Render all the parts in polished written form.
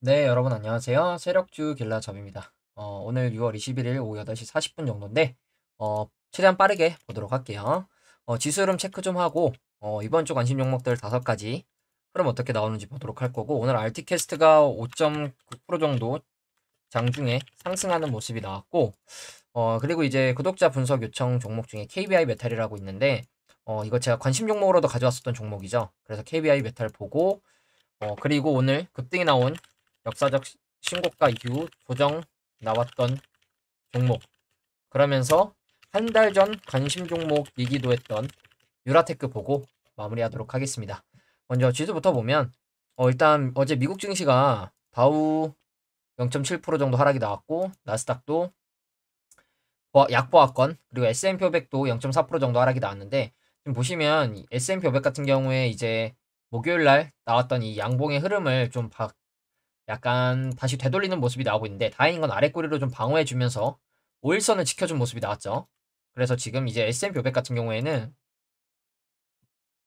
네, 여러분 안녕하세요. 세력주 길라잡입니다. 오늘 6월 21일 오후 8시 40분 정도인데, 최대한 빠르게 보도록 할게요. 지수 흐름 체크 좀 하고, 이번 주 관심 종목들 5가지 흐름 어떻게 나오는지 보도록 할 거고, 오늘 알티캐스트가 5.9% 정도 장중에 상승하는 모습이 나왔고, 그리고 이제 구독자 분석 요청 종목 중에 KBI 메탈이라고 있는데, 이거 제가 관심 종목으로도 가져왔었던 종목이죠. 그래서 KBI 메탈 보고, 그리고 오늘 급등이 나온 역사적 신고가 이후 조정 나왔던 종목. 그러면서 한 달 전 관심 종목이기도 했던 유라테크 보고 마무리하도록 하겠습니다. 먼저 지수부터 보면 일단 어제 미국 증시가 다우 0.7% 정도 하락이 나왔고 나스닥도 약보합권 그리고 S&P 500도 0.4% 정도 하락이 나왔는데 지금 보시면 S&P 500 같은 경우에 이제 목요일 날 나왔던 이 양봉의 흐름을 좀 약간 다시 되돌리는 모습이 나오고 있는데 다행인 건 아래 꼬리로 좀 방어해 주면서 5일선을 지켜준 모습이 나왔죠. 그래서 지금 이제 S&P 500 같은 경우에는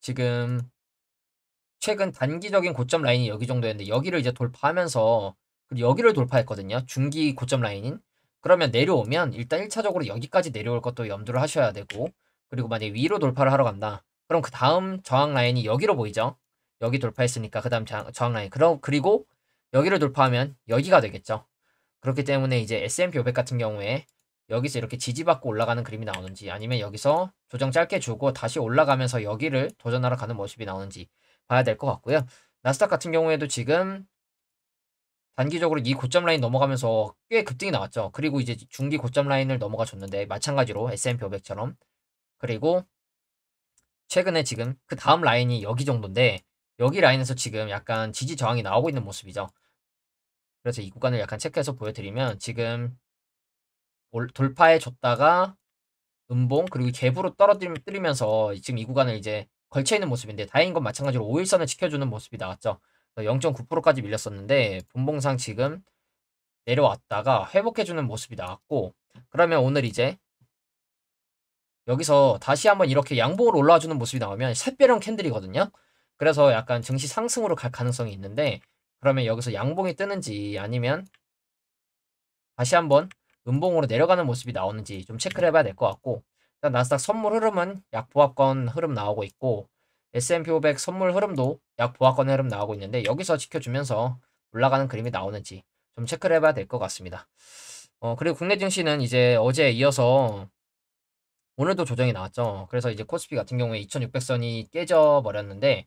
지금 최근 단기적인 고점 라인이 여기 정도였는데 여기를 이제 돌파하면서 그리고 여기를 돌파했거든요. 중기 고점 라인인. 그러면 내려오면 일단 1차적으로 여기까지 내려올 것도 염두를 하셔야 되고 그리고 만약에 위로 돌파를 하러 간다. 그럼 그 다음 저항 라인이 여기로 보이죠. 여기 돌파했으니까 그 다음 저항 라인. 그리고 여기를 돌파하면 여기가 되겠죠. 그렇기 때문에 이제 S&P 500 같은 경우에 여기서 이렇게 지지받고 올라가는 그림이 나오는지 아니면 여기서 조정 짧게 주고 다시 올라가면서 여기를 도전하러 가는 모습이 나오는지 봐야 될 것 같고요. 나스닥 같은 경우에도 지금 단기적으로 이 고점 라인 넘어가면서 꽤 급등이 나왔죠. 그리고 이제 중기 고점 라인을 넘어가 줬는데 마찬가지로 S&P 500처럼 그리고 최근에 지금 그 다음 라인이 여기 정도인데 여기 라인에서 지금 약간 지지 저항이 나오고 있는 모습이죠. 그래서 이 구간을 약간 체크해서 보여드리면 지금 돌파해 줬다가 음봉 그리고 갭으로 떨어뜨리면서 지금 이 구간을 이제 걸쳐 있는 모습인데 다행인 건 마찬가지로 5일선을 지켜주는 모습이 나왔죠. 0.9%까지 밀렸었는데 분봉상 지금 내려왔다가 회복해주는 모습이 나왔고 그러면 오늘 이제 여기서 다시 한번 이렇게 양봉으로 올라와주는 모습이 나오면 샛별형 캔들이거든요. 그래서 약간 증시 상승으로 갈 가능성이 있는데 그러면 여기서 양봉이 뜨는지 아니면 다시 한번 음봉으로 내려가는 모습이 나오는지 좀 체크를 해봐야 될 것 같고 일단 나스닥 선물 흐름은 약보합권 흐름 나오고 있고 S&P 500 선물 흐름도 약보합권 흐름 나오고 있는데 여기서 지켜주면서 올라가는 그림이 나오는지 좀 체크를 해봐야 될 것 같습니다. 그리고 국내 증시는 이제 어제에 이어서 오늘도 조정이 나왔죠. 그래서 이제 코스피 같은 경우에 2600선이 깨져 버렸는데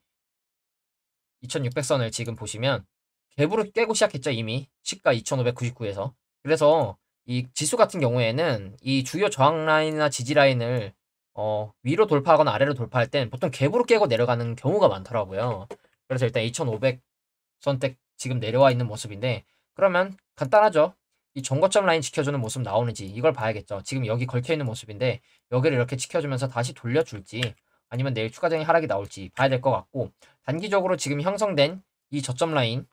2600선을 지금 보시면 갭으로 깨고 시작했죠, 이미. 시가 2599에서. 그래서 이 지수 같은 경우에는 이 주요 저항 라인이나 지지 라인을 위로 돌파하거나 아래로 돌파할 땐 보통 갭으로 깨고 내려가는 경우가 많더라고요. 그래서 일단 2500선대 지금 내려와 있는 모습인데 그러면 간단하죠. 이 전고점 라인 지켜주는 모습 나오는지 이걸 봐야겠죠. 지금 여기 걸쳐 있는 모습인데 여기를 이렇게 지켜주면서 다시 돌려줄지 아니면 내일 추가적인 하락이 나올지 봐야 될 것 같고 단기적으로 지금 형성된 이 저점 라인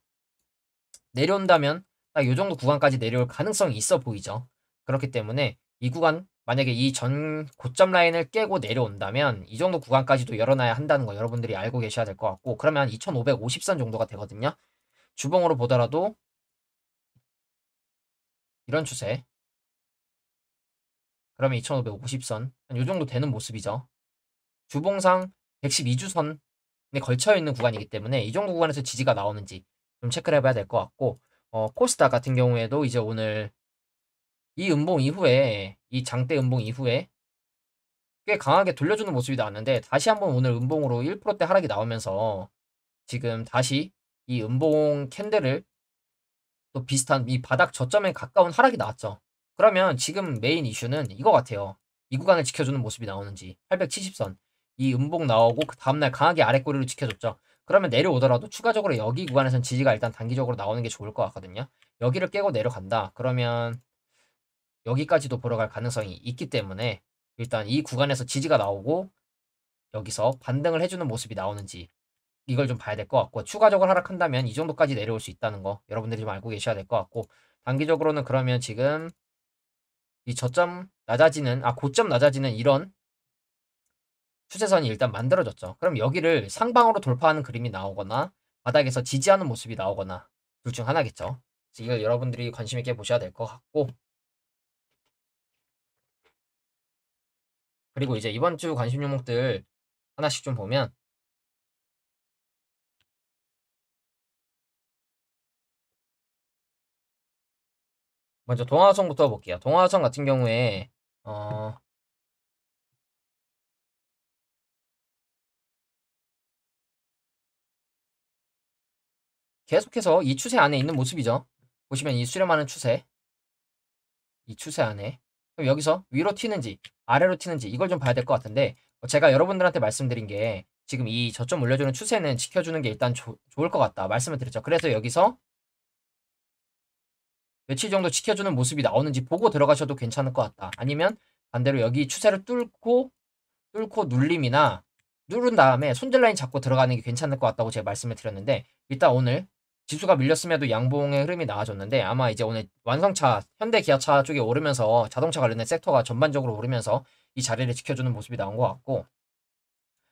내려온다면 딱 요 정도 구간까지 내려올 가능성이 있어 보이죠. 그렇기 때문에 이 구간 만약에 이 전 고점 라인을 깨고 내려온다면 이 정도 구간까지도 열어놔야 한다는 거 여러분들이 알고 계셔야 될 것 같고 그러면 2550선 정도가 되거든요. 주봉으로 보더라도 이런 추세 그러면 2550선 요 정도 되는 모습이죠. 주봉상 112주선에 걸쳐 있는 구간이기 때문에 이 정도 구간에서 지지가 나오는지 좀 체크를 해봐야 될 것 같고 코스닥 같은 경우에도 이제 오늘 이 음봉 이후에 이 장대 음봉 이후에 꽤 강하게 돌려주는 모습이 나왔는데 다시 한번 오늘 음봉으로 1%대 하락이 나오면서 지금 다시 이 음봉 캔들을 또 비슷한 이 바닥 저점에 가까운 하락이 나왔죠. 그러면 지금 메인 이슈는 이거 같아요. 이 구간을 지켜주는 모습이 나오는지 870선 이 음봉 나오고 그 다음날 강하게 아래 꼬리를 지켜줬죠. 그러면 내려오더라도 추가적으로 여기 구간에선 지지가 일단 단기적으로 나오는 게 좋을 것 같거든요. 여기를 깨고 내려간다. 그러면 여기까지도 보러 갈 가능성이 있기 때문에 일단 이 구간에서 지지가 나오고 여기서 반등을 해주는 모습이 나오는지 이걸 좀 봐야 될 것 같고 추가적으로 하락한다면 이 정도까지 내려올 수 있다는 거 여러분들이 좀 알고 계셔야 될 것 같고 단기적으로는 그러면 지금 이 저점 낮아지는 고점 낮아지는 이런 추세선이 일단 만들어졌죠. 그럼 여기를 상방으로 돌파하는 그림이 나오거나 바닥에서 지지하는 모습이 나오거나 둘 중 하나겠죠. 이걸 여러분들이 관심 있게 보셔야 될 것 같고, 그리고 이제 이번 주 관심 종목들 하나씩 좀 보면, 먼저 동화화성부터 볼게요. 동화화성 같은 경우에 어, 계속해서 이 추세 안에 있는 모습이죠. 보시면 이 수렴하는 추세, 이 추세 안에. 그럼 여기서 위로 튀는지 아래로 튀는지 이걸 좀 봐야 될 것 같은데, 제가 여러분들한테 말씀드린 게 지금 이 저점 올려주는 추세는 지켜주는 게 일단 좋을 것 같다 말씀을 드렸죠. 그래서 여기서 며칠 정도 지켜주는 모습이 나오는지 보고 들어가셔도 괜찮을 것 같다. 아니면 반대로 여기 추세를 뚫고 눌림이나 누른 다음에 손절라인 잡고 들어가는 게 괜찮을 것 같다고 제가 말씀을 드렸는데, 일단 오늘 지수가 밀렸음에도 양봉의 흐름이 나와줬는데, 아마 이제 오늘 완성차 현대 기아차 쪽에 오르면서 자동차 관련된 섹터가 전반적으로 오르면서 이 자리를 지켜주는 모습이 나온 것 같고,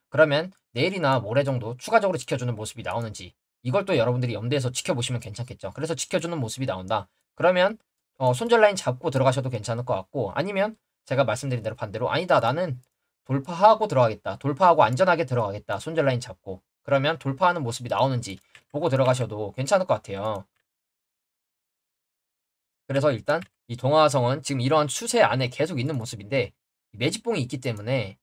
그러면 내일이나 모레 정도 추가적으로 지켜주는 모습이 나오는지 이걸 또 여러분들이 염두에서 지켜보시면 괜찮겠죠. 그래서 지켜주는 모습이 나온다. 그러면 손절 라인 잡고 들어가셔도 괜찮을 것 같고, 아니면 제가 말씀드린 대로 반대로 아니다, 나는 돌파하고 들어가겠다, 돌파하고 안전하게 들어가겠다, 손절 라인 잡고, 그러면 돌파하는 모습이 나오는지 보고 들어가셔도 괜찮을 것 같아요. 그래서 일단 이 동화성은 지금 이러한 추세 안에 계속 있는 모습인데, 매집봉이 있기 때문에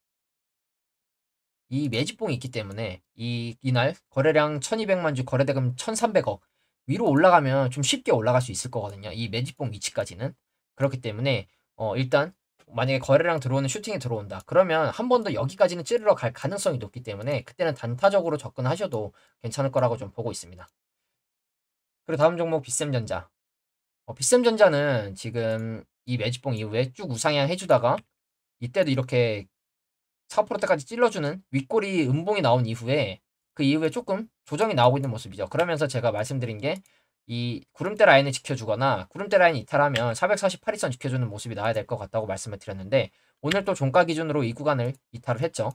이날 거래량 1200만 주, 거래대금 1300억 위로 올라가면 좀 쉽게 올라갈 수 있을 거거든요. 이 매집봉 위치까지는. 그렇기 때문에 일단 만약에 거래량 들어오는 슈팅이 들어온다, 그러면 한 번 더 여기까지는 찌르러 갈 가능성이 높기 때문에 그때는 단타적으로 접근하셔도 괜찮을 거라고 좀 보고 있습니다. 그리고 다음 종목 비셈전자. 비셈전자는 지금 이 매집봉 이후에 쭉 우상향 해주다가 이때도 이렇게 4%대까지 찔러주는 윗꼬리 음봉이 나온 이후에, 그 이후에 조금 조정이 나오고 있는 모습이죠. 그러면서 제가 말씀드린 게 이 구름대 라인을 지켜주거나 구름대 라인 이탈하면 448일선 지켜주는 모습이 나와야 될 것 같다고 말씀을 드렸는데, 오늘 또 종가 기준으로 이 구간을 이탈을 했죠.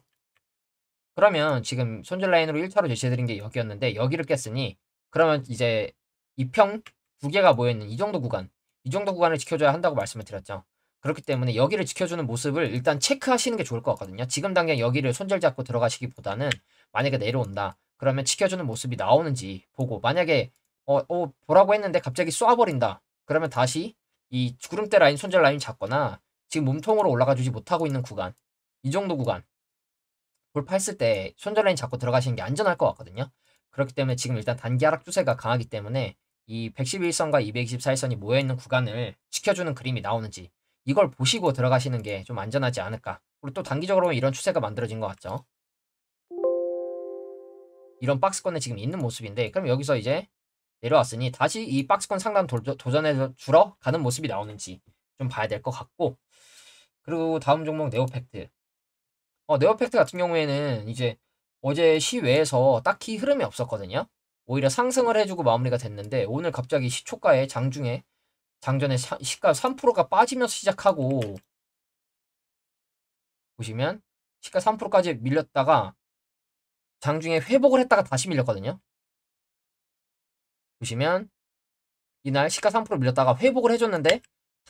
그러면 지금 손절 라인으로 1차로 제시해드린 게 여기였는데 여기를 깼으니, 그러면 이제 이평 두 개가 모여있는 이 정도 구간을 지켜줘야 한다고 말씀을 드렸죠. 그렇기 때문에 여기를 지켜주는 모습을 일단 체크하시는 게 좋을 것 같거든요. 지금 당장 여기를 손절 잡고 들어가시기보다는 만약에 내려온다, 그러면 지켜주는 모습이 나오는지 보고, 만약에 보라고 했는데 갑자기 쏴버린다, 그러면 다시 이 구름대 라인, 손절 라인 잡거나 지금 몸통으로 올라가 주지 못하고 있는 구간, 이 정도 구간 돌파했을 때 손절 라인 잡고 들어가시는 게 안전할 것 같거든요. 그렇기 때문에 지금 일단 단기 하락 추세가 강하기 때문에 이 111선과 224일선이 모여있는 구간을 지켜주는 그림이 나오는지 이걸 보시고 들어가시는 게 좀 안전하지 않을까. 그리고 또 단기적으로 이런 추세가 만들어진 것 같죠. 이런 박스권에 지금 있는 모습인데, 그럼 여기서 이제 내려왔으니 다시 이 박스권 상단 도전해 주러 가는 모습이 나오는지 좀 봐야 될 것 같고, 그리고 다음 종목 네오팩트. 네오팩트 같은 경우에는 이제 어제 시외에서 딱히 흐름이 없었거든요. 오히려 상승을 해주고 마무리가 됐는데, 오늘 갑자기 시초가에 장전에 시가 3%가 빠지면서 시작하고, 보시면 시가 3%까지 밀렸다가 장중에 회복을 했다가 다시 밀렸거든요. 보시면 이날 시가 3% 밀렸다가 회복을 해줬는데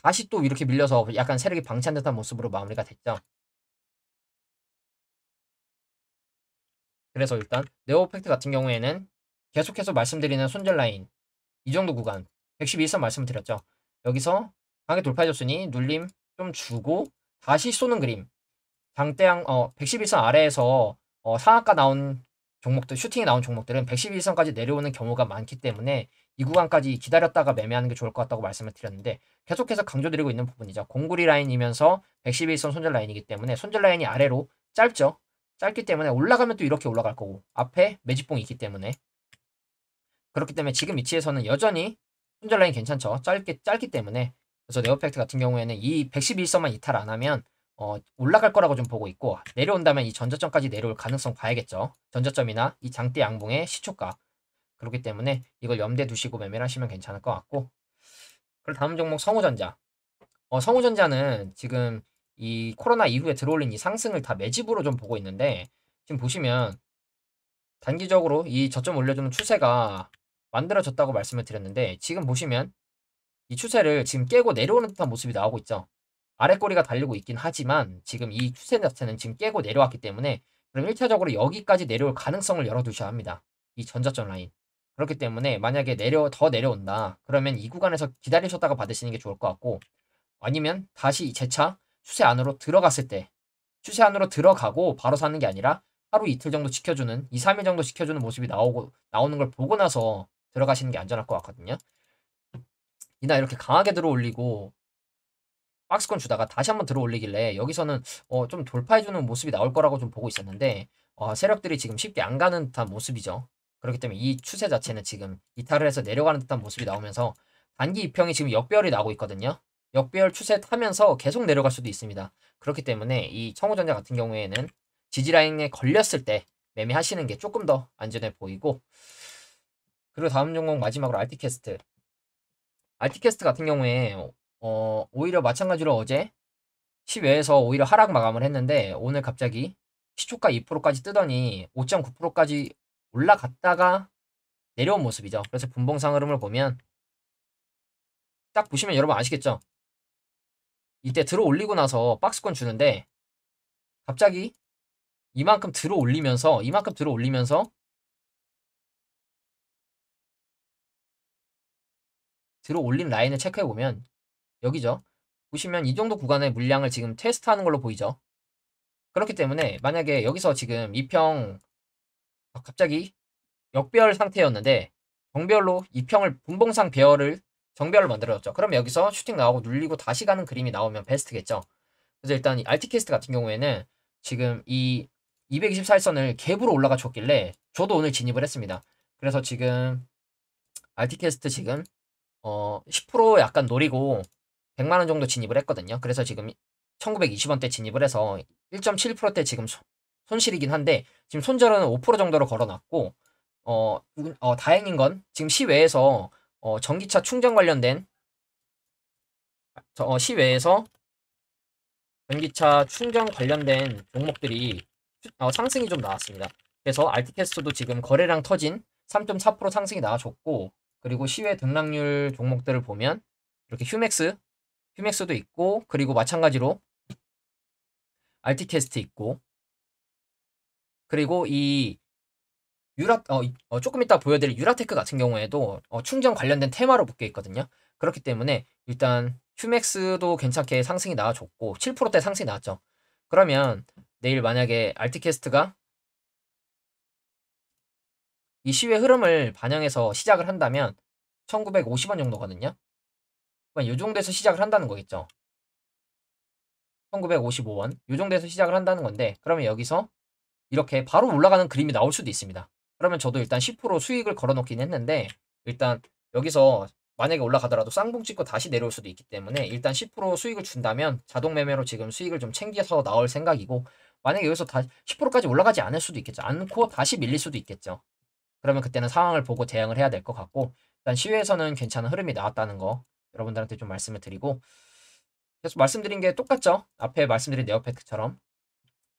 다시 또 이렇게 밀려서 약간 세력이 방치한 듯한 모습으로 마무리가 됐죠. 그래서 일단 네오팩트 같은 경우에는 계속해서 말씀드리는 손절 라인 이 정도 구간 111선 말씀을 드렸죠. 여기서 강하게 돌파해줬으니 눌림 좀 주고 다시 쏘는 그림, 장대양 111선 아래에서 상한가 나온 종목들, 슈팅이 나온 종목들은 111선까지 내려오는 경우가 많기 때문에 이 구간까지 기다렸다가 매매하는 게 좋을 것 같다고 말씀을 드렸는데, 계속해서 강조드리고 있는 부분이죠. 공구리 라인이면서 111선 손절 라인이기 때문에 손절 라인이 아래로 짧죠. 짧기 때문에 올라가면 또 이렇게 올라갈 거고, 앞에 매집봉이 있기 때문에, 그렇기 때문에 지금 위치에서는 여전히 손절 라인 괜찮죠. 짧기 때문에. 그래서 네오팩트 같은 경우에는 이 111선만 이탈 안 하면 올라갈 거라고 좀 보고 있고, 내려온다면 이 전저점까지 내려올 가능성 봐야겠죠. 전저점이나 이 장대 양봉의 시초가. 그렇기 때문에 이걸 염두에 두시고 매매를 하시면 괜찮을 것 같고, 그리고 다음 종목 성우전자. 성우전자는 지금 이 코로나 이후에 들어올린 이 상승을 다 매집으로 좀 보고 있는데, 지금 보시면 단기적으로 이 저점 올려주는 추세가 만들어졌다고 말씀을 드렸는데 지금 보시면 이 추세를 지금 깨고 내려오는 듯한 모습이 나오고 있죠. 아래 꼬리가 달리고 있긴 하지만 지금 이 추세 자체는 지금 깨고 내려왔기 때문에 그럼 1차적으로 여기까지 내려올 가능성을 열어두셔야 합니다. 이 전저점 라인. 그렇기 때문에 만약에 더 내려온다. 그러면 이 구간에서 기다리셨다가 받으시는 게 좋을 것 같고 아니면 다시 재차 추세 안으로 들어갔을 때 추세 안으로 들어가고 바로 사는 게 아니라 하루 이틀 정도 지켜주는 2, 3일 정도 지켜주는 모습이 나오는 걸 보고 나서 들어가시는 게 안전할 것 같거든요. 이날 이렇게 강하게 들어올리고 박스권 주다가 다시 한번 들어올리길래 여기서는 좀 돌파해주는 모습이 나올 거라고 좀 보고 있었는데 세력들이 지금 쉽게 안 가는 듯한 모습이죠. 그렇기 때문에 이 추세 자체는 지금 이탈을 해서 내려가는 듯한 모습이 나오면서 단기 이평이 지금 역배열이 나오고 있거든요. 역배열 추세 타면서 계속 내려갈 수도 있습니다. 그렇기 때문에 이 청호전자 같은 경우에는 지지라인에 걸렸을 때 매매하시는 게 조금 더 안전해 보이고 그리고 다음 종목 마지막으로 알티캐스트. 알티캐스트 같은 경우에 오히려 마찬가지로 어제 시외에서 오히려 하락 마감을 했는데 오늘 갑자기 시초가 2%까지 뜨더니 5.9%까지 올라갔다가 내려온 모습이죠. 그래서 분봉상 흐름을 보면 딱 보시면 여러분 아시겠죠? 이때 들어 올리고 나서 박스권 주는데 갑자기 이만큼 들어 올리면서 들어 올린 라인을 체크해 보면 여기죠. 보시면 이 정도 구간의 물량을 지금 테스트하는 걸로 보이죠. 그렇기 때문에 만약에 여기서 지금 이평 갑자기 역배열 상태였는데 정배열로 이평을 분봉상 배열을 정배열로 만들어졌죠. 그럼 여기서 슈팅 나오고 눌리고 다시 가는 그림이 나오면 베스트겠죠. 그래서 일단 이 알티캐스트 같은 경우에는 지금 이 224일선을 갭으로 올라가 줬길래 저도 오늘 진입을 했습니다. 그래서 지금 알티캐스트 지금 10% 약간 노리고 100만 원 정도 진입을 했거든요. 그래서 지금 1920원대 진입을 해서 1.7%대 지금 손실이긴 한데 지금 손절은 5% 정도로 걸어놨고 다행인 건 지금 시외에서 전기차 충전 관련된 시외에서 전기차 충전 관련된 종목들이 상승이 좀 나왔습니다. 그래서 알티캐스트도 지금 거래량 터진 3.4% 상승이 나와줬고 그리고 시외 등락률 종목들을 보면 이렇게 휴맥스도 있고 그리고 마찬가지로 알티캐스트 있고 그리고 이 조금 이따 보여드릴 유라테크 같은 경우에도 충전 관련된 테마로 묶여 있거든요. 그렇기 때문에 일단 휴맥스도 괜찮게 상승이 나와줬고 7%대 상승이 나왔죠. 그러면 내일 만약에 알티캐스트가 이 시외 흐름을 반영해서 시작을 한다면 1950원 정도거든요. 그러니까 이 정도에서 시작을 한다는 거겠죠. 1955원 이 정도에서 시작을 한다는 건데 그러면 여기서 이렇게 바로 올라가는 그림이 나올 수도 있습니다. 그러면 저도 일단 10% 수익을 걸어놓긴 했는데 일단 여기서 만약에 올라가더라도 쌍봉 찍고 다시 내려올 수도 있기 때문에 일단 10% 수익을 준다면 자동 매매로 지금 수익을 좀 챙겨서 나올 생각이고 만약에 여기서 다 10%까지 올라가지 않을 수도 있겠죠. 않고 다시 밀릴 수도 있겠죠. 그러면 그때는 상황을 보고 대응을 해야 될 것 같고 일단 시외에서는 괜찮은 흐름이 나왔다는 거 여러분들한테 좀 말씀을 드리고 계속 말씀드린 게 똑같죠. 앞에 말씀드린 네오팩트처럼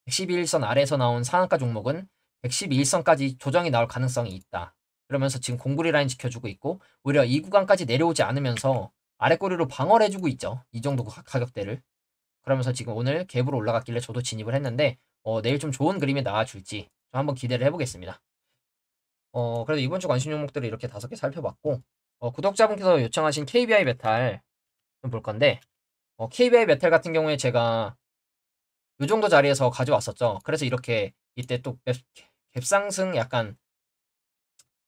111선 아래에서 나온 상한가 종목은 112일선까지 조정이 나올 가능성이 있다. 그러면서 지금 공구리 라인 지켜주고 있고 오히려 이 구간까지 내려오지 않으면서 아래 꼬리로 방어를 해주고 있죠. 이 정도 가격대를. 그러면서 지금 오늘 갭으로 올라갔길래 저도 진입을 했는데 내일 좀 좋은 그림이 나와줄지 좀 한번 기대를 해보겠습니다. 그래도 이번 주 관심 종목들을 이렇게 5개 살펴봤고 구독자분께서 요청하신 KBI 메탈 좀 볼 건데 KBI 메탈 같은 경우에 제가 요 정도 자리에서 가져왔었죠. 그래서 이렇게 이때 또 갭상승 약간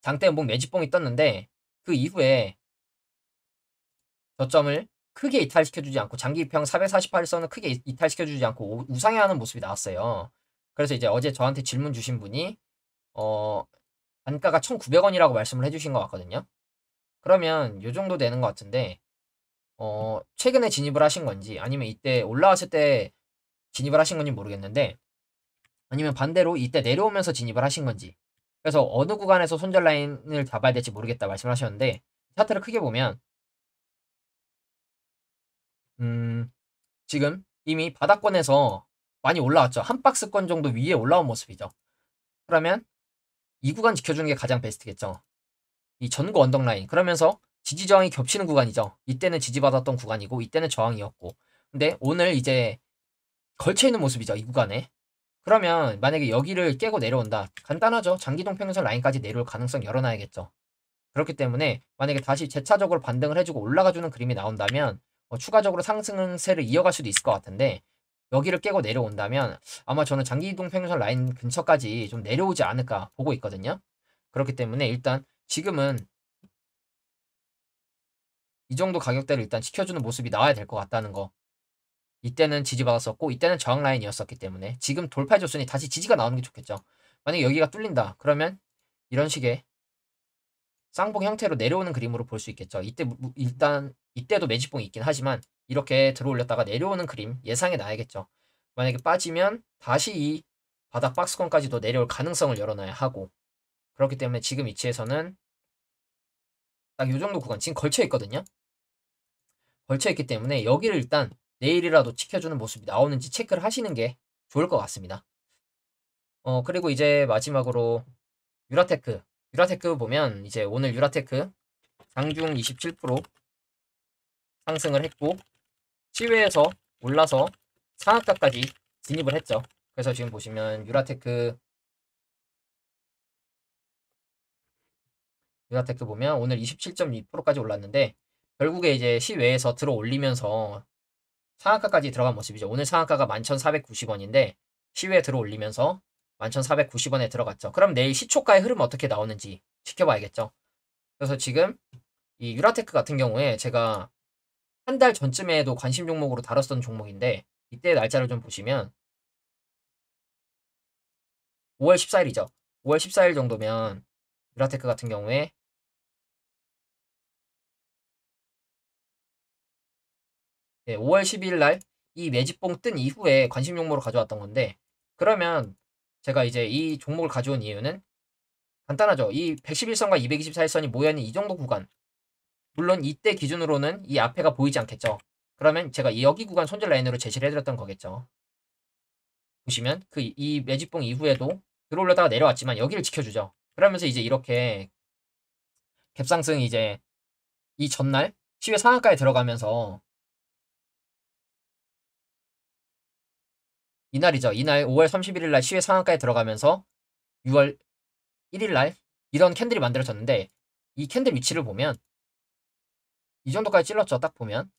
장대 연봉 매집봉이 떴는데 그 이후에 저점을 크게 이탈시켜주지 않고 장기 입평 448선을 크게 이탈시켜주지 않고 우상향하는 모습이 나왔어요. 그래서 이제 어제 저한테 질문 주신 분이 단가가 1,900원이라고 말씀을 해주신 것 같거든요. 그러면 요 정도 되는 것 같은데 최근에 진입을 하신 건지 아니면 이때 올라왔을 때 진입을 하신 건지 모르겠는데 아니면 반대로 이때 내려오면서 진입을 하신 건지 그래서 어느 구간에서 손절 라인을 잡아야 될지 모르겠다 말씀을 하셨는데 차트를 크게 보면 지금 이미 바닥권에서 많이 올라왔죠. 한 박스권 정도 위에 올라온 모습이죠. 그러면 이 구간 지켜주는 게 가장 베스트겠죠. 이 전고 언덕 라인. 그러면서 지지 저항이 겹치는 구간이죠. 이때는 지지받았던 구간이고 이때는 저항이었고. 근데 오늘 이제 걸쳐 있는 모습이죠. 이 구간에. 그러면 만약에 여기를 깨고 내려온다. 간단하죠. 장기동 평균선 라인까지 내려올 가능성 열어놔야겠죠. 그렇기 때문에 만약에 다시 재차적으로 반등을 해주고 올라가주는 그림이 나온다면 추가적으로 상승세를 이어갈 수도 있을 것 같은데 여기를 깨고 내려온다면 아마 저는 장기이동 평균선 라인 근처까지 좀 내려오지 않을까 보고 있거든요. 그렇기 때문에 일단 지금은 이 정도 가격대를 일단 지켜주는 모습이 나와야 될 것 같다는 거. 이때는 지지받았었고 이때는 저항 라인이었었기 때문에 지금 돌파해줬으니 다시 지지가 나오는 게 좋겠죠. 만약에 여기가 뚫린다. 그러면 이런 식의 쌍봉 형태로 내려오는 그림으로 볼 수 있겠죠. 이때 일단 이때도 매집봉이 있긴 하지만 이렇게 들어올렸다가 내려오는 그림 예상해 놔야겠죠. 만약에 빠지면 다시 이 바닥 박스권까지도 내려올 가능성을 열어놔야 하고 그렇기 때문에 지금 위치에서는 딱 이 정도 구간 지금 걸쳐 있거든요. 걸쳐 있기 때문에 여기를 일단 내일이라도 지켜주는 모습이 나오는지 체크를 하시는 게 좋을 것 같습니다. 그리고 이제 마지막으로 유라테크. 유라테크 보면 이제 오늘 유라테크 장중 27% 상승을 했고 시외에서 올라서 상한가까지 진입을 했죠. 그래서 지금 보시면 유라테크 보면 오늘 27.2%까지 올랐는데 결국에 이제 시외에서 들어 올리면서 상한가까지 들어간 모습이죠. 오늘 상한가가 11,490원인데 시외에 들어 올리면서 11,490원에 들어갔죠. 그럼 내일 시초가의 흐름 어떻게 나오는지 지켜봐야겠죠. 그래서 지금 이 유라테크 같은 경우에 제가 한 달 전쯤에도 관심 종목으로 다뤘던 종목인데 이때 날짜를 좀 보시면 5월 14일이죠. 5월 14일 정도면 유라테크 같은 경우에 5월 12일 날 이 매집봉 뜬 이후에 관심 종목으로 가져왔던 건데 그러면 제가 이제 이 종목을 가져온 이유는 간단하죠. 이 111선과 224일선이 모여있는 이 정도 구간 물론 이때 기준으로는 이 앞에가 보이지 않겠죠. 그러면 제가 여기 구간 손절 라인으로 제시를 해드렸던 거겠죠. 보시면 이 매집봉 이후에도 들어올려다가 내려왔지만 여기를 지켜주죠. 그러면서 이제 이렇게 갭상승 이제 이 전날 시외 상한가에 들어가면서 이날이죠. 이날 5월 31일 날 시외 상한가에 들어가면서 6월 1일 날 이런 캔들이 만들어졌는데 이 캔들 위치를 보면 이 정도까지 찔렀죠. 딱 보면.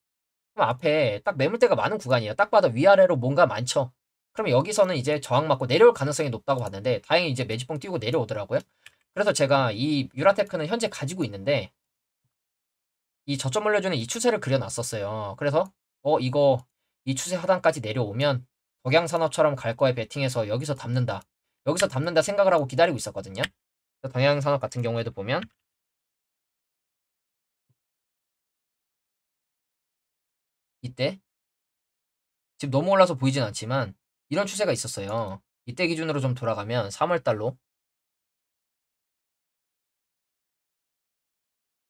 그럼 앞에 딱 매물대가 많은 구간이에요. 딱 봐도 위아래로 뭔가 많죠. 그러면 여기서는 이제 저항 맞고 내려올 가능성이 높다고 봤는데 다행히 이제 매집봉 띄우고 내려오더라고요. 그래서 제가 이 유라테크는 현재 가지고 있는데 이 저점 올려주는 이 추세를 그려놨었어요. 그래서 이거 이 추세 하단까지 내려오면 덕양산업처럼 갈 거에 베팅해서 여기서 담는다. 여기서 담는다 생각을 하고 기다리고 있었거든요. 덕양산업 같은 경우에도 보면 이때 지금 너무 올라서 보이진 않지만 이런 추세가 있었어요. 이때 기준으로 좀 돌아가면 3월달로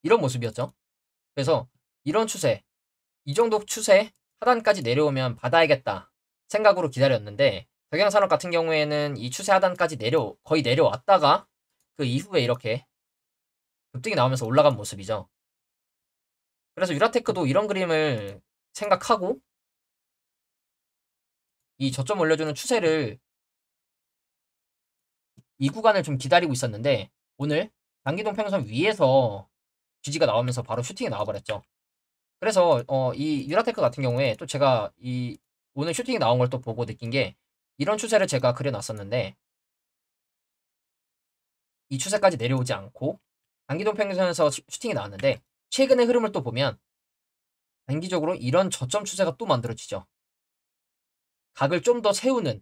이런 모습이었죠. 그래서 이런 추세, 이 정도 추세 하단까지 내려오면 받아야겠다 생각으로 기다렸는데 덕양산업 같은 경우에는 이 추세 하단까지 거의 내려왔다가 그 이후에 이렇게 급등이 나오면서 올라간 모습이죠. 그래서 유라테크도 이런 그림을 생각하고 이 저점 올려주는 추세를 이 구간을 좀 기다리고 있었는데 오늘 단기동 평선 위에서 지지가 나오면서 바로 슈팅이 나와버렸죠. 그래서 이 유라테크 같은 경우에 또 제가 이 오늘 슈팅이 나온 걸 또 보고 느낀 게 이런 추세를 제가 그려놨었는데 이 추세까지 내려오지 않고 단기동 평균선에서 슈팅이 나왔는데 최근의 흐름을 또 보면 단기적으로 이런 저점 추세가 또 만들어지죠. 각을 좀 더 세우는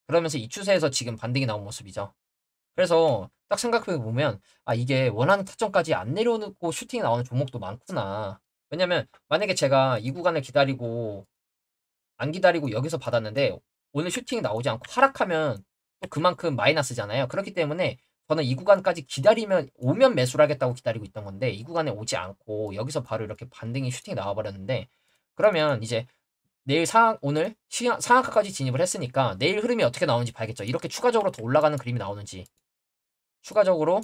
그러면서 이 추세에서 지금 반등이 나온 모습이죠. 그래서 딱 생각해 보면 이게 원하는 타점까지 안 내려오고 슈팅이 나오는 종목도 많구나. 왜냐면 만약에 제가 이 구간을 기다리고 안 기다리고 여기서 받았는데 오늘 슈팅이 나오지 않고 하락하면 또 그만큼 마이너스잖아요. 그렇기 때문에 저는 이 구간까지 기다리면 오면 매수를 하겠다고 기다리고 있던 건데 이 구간에 오지 않고 여기서 바로 이렇게 반등이 슈팅이 나와버렸는데 그러면 이제 내일 오늘 상한가까지 진입을 했으니까 내일 흐름이 어떻게 나오는지 봐야겠죠. 이렇게 추가적으로 더 올라가는 그림이 나오는지 추가적으로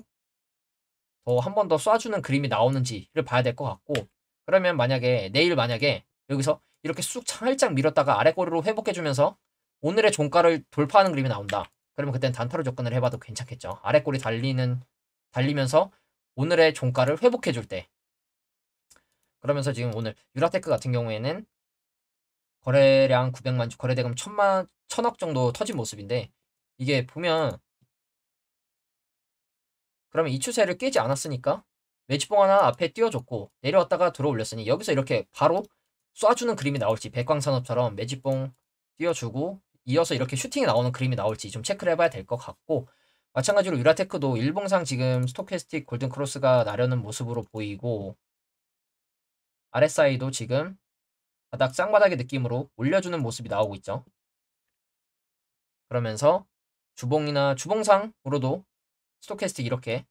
더 한 번 더 쏴주는 그림이 나오는지를 봐야 될 것 같고, 그러면 내일 만약에 여기서 이렇게 쑥 살짝 밀었다가 아래 꼬리로 회복해주면서 오늘의 종가를 돌파하는 그림이 나온다. 그러면 그땐 단타로 접근을 해봐도 괜찮겠죠. 아래 꼬리 달리면서 오늘의 종가를 회복해줄 때. 그러면서 지금 오늘 유라테크 같은 경우에는 거래량 900만 주, 거래대금 1000억 정도 터진 모습인데, 이게 보면 그러면 이 추세를 깨지 않았으니까 매집봉 하나 앞에 띄워줬고 내려왔다가 들어 올렸으니 여기서 이렇게 바로 쏴주는 그림이 나올지, 백광산업처럼 매집봉 띄워주고 이어서 이렇게 슈팅이 나오는 그림이 나올지 좀 체크를 해봐야 될 것 같고, 마찬가지로 유라테크도 일봉상 지금 스토캐스틱 골든크로스가 나려는 모습으로 보이고, RSI도 지금 쌍바닥의 느낌으로 올려주는 모습이 나오고 있죠. 그러면서 주봉이나 주봉상으로도 스토캐스틱 이렇게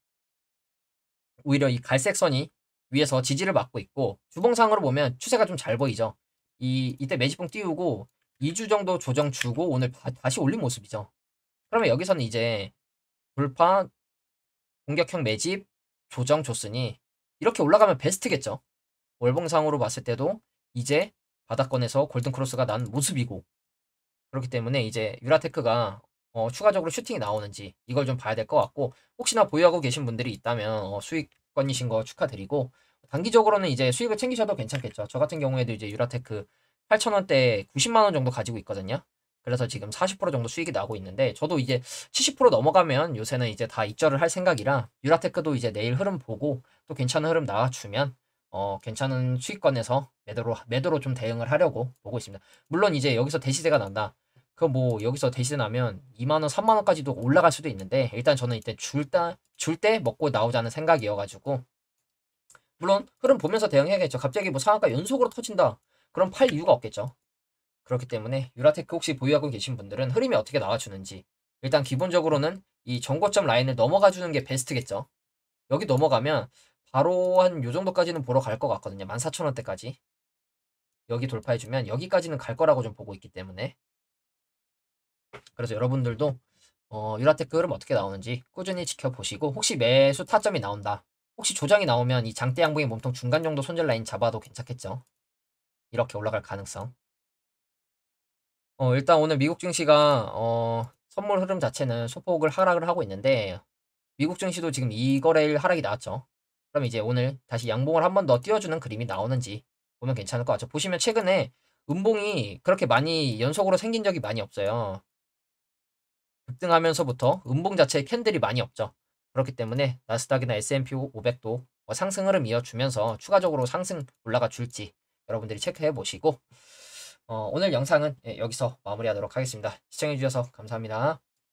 오히려 이 갈색 선이 위에서 지지를 받고 있고, 주봉상으로 보면 추세가 좀 잘 보이죠. 이때 매집봉 띄우고 2주 정도 조정 주고 오늘 다시 올린 모습이죠. 그러면 여기서는 이제 돌파, 공격형 매집, 조정 줬으니 이렇게 올라가면 베스트겠죠. 월봉상으로 봤을 때도 이제 바닥권에서 골든크로스가 난 모습이고, 그렇기 때문에 이제 유라테크가 추가적으로 슈팅이 나오는지 이걸 좀 봐야 될 것 같고, 혹시나 보유하고 계신 분들이 있다면 수익권이신 거 축하드리고, 단기적으로는 이제 수익을 챙기셔도 괜찮겠죠. 저 같은 경우에도 이제 유라테크 8,000원대 90만 원 정도 가지고 있거든요. 그래서 지금 40% 정도 수익이 나고 있는데, 저도 이제 70% 넘어가면 요새는 이제 다 익절을 할 생각이라 유라테크도 이제 내일 흐름 보고 또 괜찮은 흐름 나와주면 괜찮은 수익권에서 매도로 좀 대응을 하려고 보고 있습니다. 물론 이제 여기서 대시세가 난다. 그 뭐 여기서 대시세 나면 2만 원, 3만 원까지도 올라갈 수도 있는데, 일단 저는 이때 줄 때 먹고 나오자는 생각이어가지고, 물론 흐름 보면서 대응해야겠죠. 갑자기 뭐 상한가 연속으로 터진다. 그럼 팔 이유가 없겠죠. 그렇기 때문에 유라테크 혹시 보유하고 계신 분들은 흐름이 어떻게 나와주는지, 일단 기본적으로는 이 정고점 라인을 넘어가 주는 게 베스트겠죠. 여기 넘어가면 바로 한 요 정도까지는 보러 갈 것 같거든요. 14,000원대까지. 여기 돌파해주면 여기까지는 갈 거라고 좀 보고 있기 때문에, 그래서 여러분들도 유라테크 흐름 어떻게 나오는지 꾸준히 지켜보시고, 혹시 매수 타점이 나온다, 혹시 조정이 나오면 이 장대 양봉의 몸통 중간 정도 손절 라인 잡아도 괜찮겠죠. 이렇게 올라갈 가능성. 일단 오늘 미국 증시가 선물 흐름 자체는 소폭을 하락을 하고 있는데, 미국 증시도 지금 이 거래일 하락이 나왔죠. 그럼 이제 오늘 다시 양봉을 한 번 더 띄워주는 그림이 나오는지 보면 괜찮을 것 같죠. 보시면 최근에 음봉이 그렇게 많이 연속으로 생긴 적이 많이 없어요. 급등하면서부터 음봉 자체에 캔들이 많이 없죠. 그렇기 때문에 나스닥이나 S&P 500도 상승 흐름 이어주면서 추가적으로 상승 올라가 줄지 여러분들이 체크해 보시고, 오늘 영상은 여기서 마무리하도록 하겠습니다. 시청해 주셔서 감사합니다.